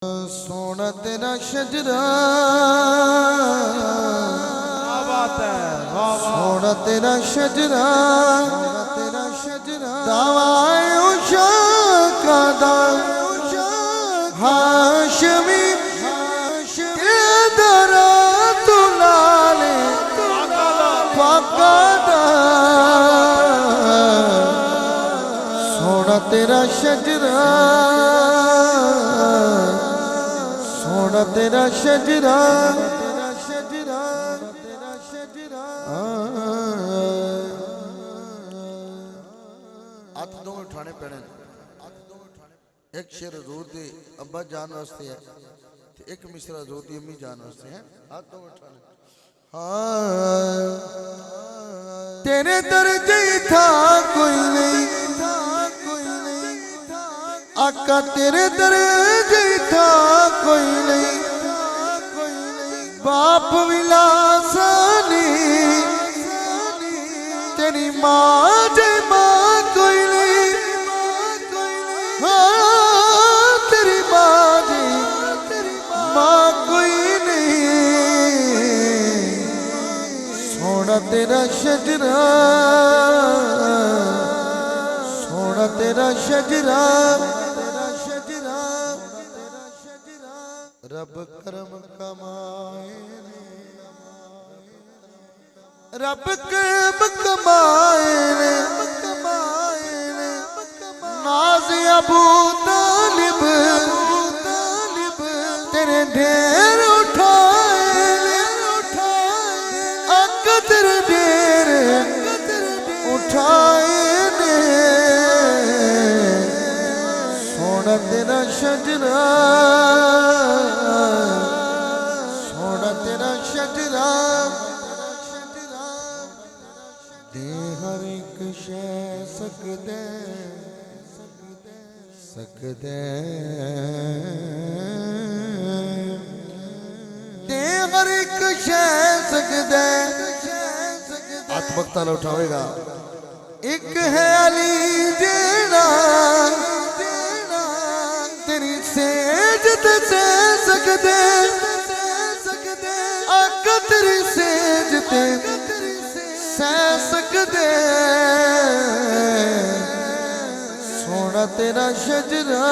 सोना तेरा शजरा सोना तेरा शजरा दावाए उषा का दाल हाशमी दरा तुलाले पकादा सोना तेरा शजरा सोना तेरा शजरा हाथ दो में उठाने पैने एक शेर हजूर दी अब्बा जान वास्ते है एक मिसरा हजूर दी अम्मी जान वास्ते है हाथ दो में उठाने तेरे दर्जे था कोई नहीं आका तेरे दर्जे था कोई नहीं बाप विलासानी तेरी माँ जय माँ कोई नहीं हाँ तेरी माँ जय माँ कोई नहीं सोना तेरा शजरा सोना तेरा शजरा रब करम कमाए रब करम कमाए नाज अबू तालिब तेरे ढेर उठाए अक तेरे ढेर उठाए ने सोना तेरा शजरा सोना तेरा शजरा दे हर एक शै सकदे दे हर एक शै सकदे हाथ बख्ता ला उठावेगा एक है अली जेड़ा तेरी सेज ते सकदे अक तेरी सेज ते सह सकदे सोना तेरा शजरा